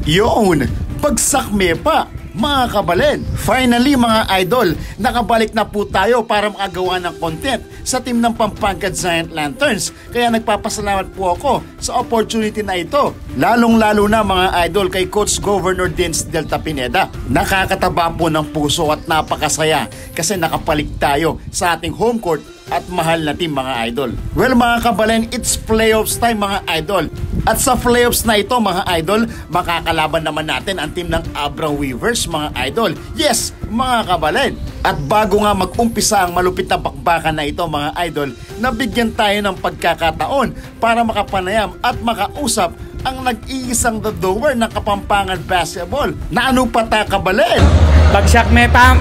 Yun, pagsakme pa, mga kabalen. Finally mga idol, nakabalik na po tayo para makagawa ng content sa team ng Pampanga Giant Lanterns. Kaya nagpapasalamat po ako sa opportunity na ito. Lalong-lalo na mga idol kay Coach Governor Dins Delta Pineda. Nakakataba po ng puso at napakasaya kasi nakapalik tayo sa ating home court at mahal na team mga idol. Well mga kabalen, it's playoffs time mga idol. At sa playoffs na ito mga idol, makakalaban naman natin ang team ng Abra Weavers mga idol. Yes, mga kabalen. At bago nga mag-umpisa ang malupit na bakbakan na ito mga idol, nabigyan tayo ng pagkakataon para makapanayam at makausap ang nag-iisang dodower ng Kapampangan Basketball na ano pa ta kabalen? Bagsak me pam!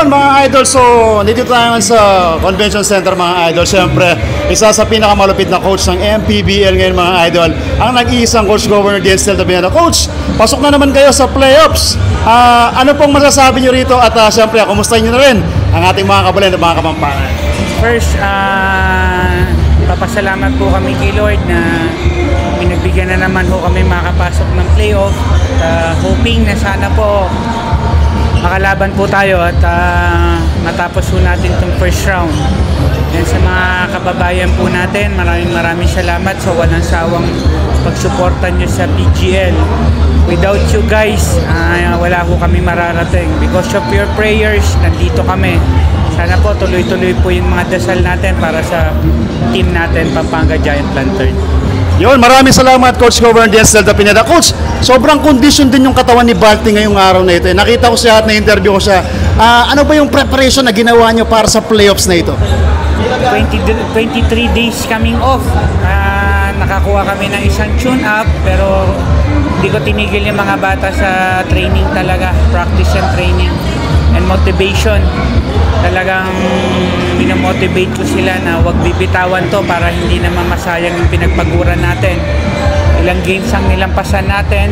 Mga idol, so dito tayo sa Convention Center mga idol. Siyempre, isa sa pinakamalupit na coach ng MPBL ngayon mga idol, ang nag-iisang Coach Governor Dins Delta Pineda. Coach, pasok na naman kayo sa playoffs. Ano pong masasabi nyo rito at siyempre, kumustahin nyo na rin ang ating mga kabalen at mga Kapampangan? First, papasalamat po kami kay Lord na pinagbigyan na naman ho kami makapasok ng playoff. Hoping na sana po makalaban po tayo at matapos po natin itong first round. Yan sa mga kababayan po natin, maraming salamat sa walang sawang pagsuporta nyo sa PGL. Without you guys, wala po kami mararating. Because of your prayers, nandito kami. Sana po tuloy-tuloy po yung mga dasal natin para sa team natin, Pampanga Giant Lantern. Yun, maraming salamat Coach Governor Dins Delta Pineda. Coach, sobrang condition din yung katawan ni Balti ngayong araw na ito. Nakita ko siya at na-interview ko siya. Ano ba yung preparation na ginawa nyo para sa playoffs na ito? 23 days coming off. Nakakuha kami ng isang tune-up pero hindi ko tinigil yung mga bata sa training talaga. Practice and training and motivation. Talagang minomotivate ko sila na huwag bibitawan to para hindi naman masayang yung pinagpaguran natin. Ilang games ang nilampasan natin,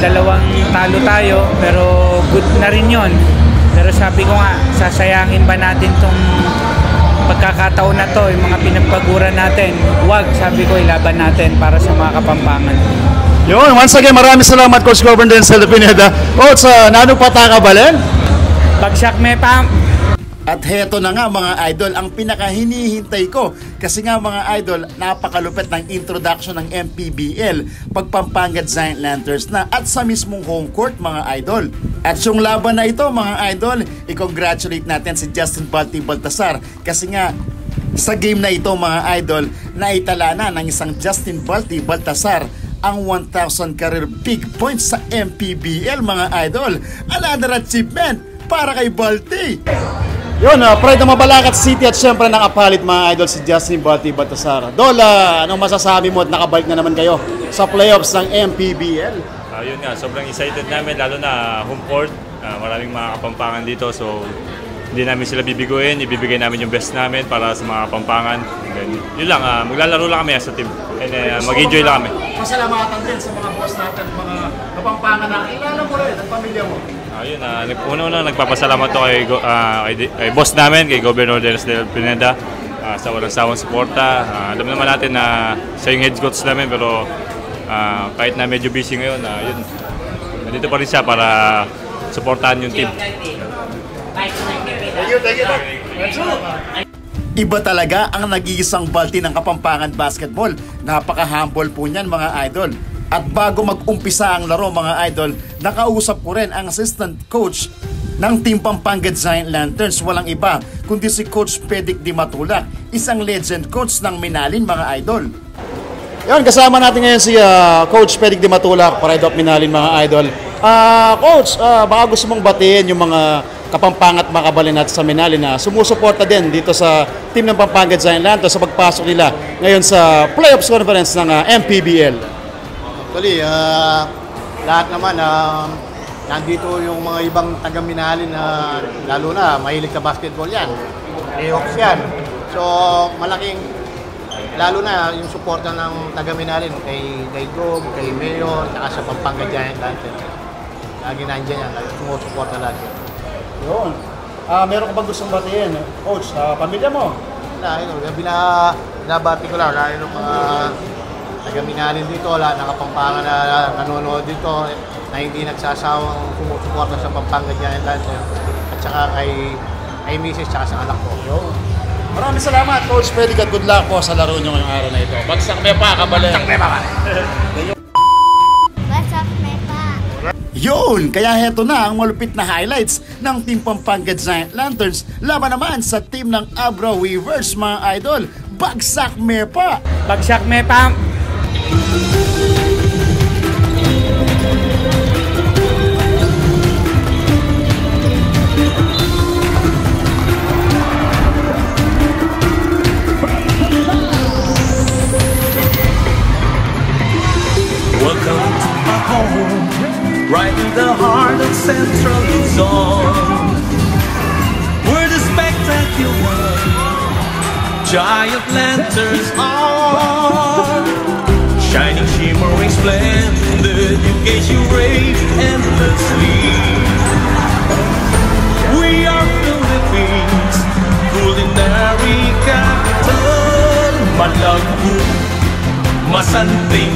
dalawang talo tayo, pero good na rin yon. Pero sabi ko nga, sasayangin ba natin tong pagkakataon na to, yung mga pinagpaguran natin? Huwag, sabi ko, ilaban natin para sa mga Kapampangan. Yun, once again, maraming salamat Coach Governor Dins Delta Pineda. Coach, nano pa ta kabalen? Bagsak me pam! At heto na nga mga idol, ang pinakahinihintay ko kasi nga mga idol, napakalupit ng introduction ng MPBL pag Pampanga Giant Lanterns na at sa mismong home court mga idol. At yung laban na ito mga idol, i-congratulate natin si Justin Balti Baltasar kasi nga sa game na ito mga idol, naitala na ng isang Justin Balti Baltasar ang 1,000 career big points sa MPBL mga idol. Another achievement para kay Balti. Yun, pride ng Mabalacat City at syempre nakapalit mga idol si Justin Balti Baltasar. Dola, anong masasabi mo at nakabalik na naman kayo sa playoffs ng MPBL? Yun nga, sobrang excited namin lalo na home court. Maraming mga Kapampangan dito so hindi namin sila bibiguin, ibibigay namin yung best namin para sa mga Kapampangan. Then, yun lang, maglalaro lang kami as a team and mag-enjoy lang kami. Pasalamatan din sa mga boss natin, mga Kapampangan na kilala mo rin, ang pamilya mo. Yun, una-una nagpapasalamat to kay boss namin, kay Governor Dins Delta Pineda sa walang sawang suporta. Alam naman natin na siya yung head coach namin pero kahit na medyo busy ngayon, yun, nandito pa rin siya para suportahan yung team. Iba talaga ang nag-iisang Balti ng Kapampangan Basketball. Napaka-humble po niyan mga idol. At bago mag-umpisa ang laro mga idol, nakausap ko rin ang assistant coach ng Team Pampanga Giant Lanterns. Walang iba kundi si Coach Pedic Di Matulak, isang legend coach ng Minalin mga idol. Yan, kasama natin ngayon si Coach Pedic Di Matulak, Pride of Minalin mga idol. Coach, baka gusto mong batiin yung mga Kapampangan at mga kabalin natin sa Minalin na sumusuporta din dito sa team ng Pampanga Giant Lanterns sa pagpasok nila ngayon sa playoffs conference ng MPBL. Actually, lahat naman, nandito yung mga ibang taga-Minalin na lalo na mahilig sa basketball yan. Playoffs yan. So, malaking, lalo na yung suporta ng taga-Minalin kay Gob, kay Mayor, saka sa Pampanga Giant Lanterns. Lagi nandiyan yan, sumusuporta lagi. Yun. Meron ka bang gustong batiin, Coach, pamilya mo? Binabati ko lang, lalo ng mga taga-Minalin dito, lahat ng Kapampangan na nanonood dito, na hindi nagsasawang sumusuporta sa Pampanga Giant Lancers, at saka kay Mrs. at sa anak ko. Maraming salamat, Coach Pelicat. Good luck po sa laro nyo ngayong araw na ito. Bagsak may pa, kabalen. Bagsak may pa. Bagsak may pa. Yun! Kaya heto na ang malupit na highlights ng Team Pampanga Giant Lanterns laban naman sa team ng Abra Weavers, mga idol. Bagsak may pa! Bagsak may pa. Welcome to my home, right in the heart of Central Luzon, where the spectacular giant lanterns are shining, shimmering, splendid. You gaze, you rave endlessly. We are Philippines, culinary capital. Malagpo, Masanting,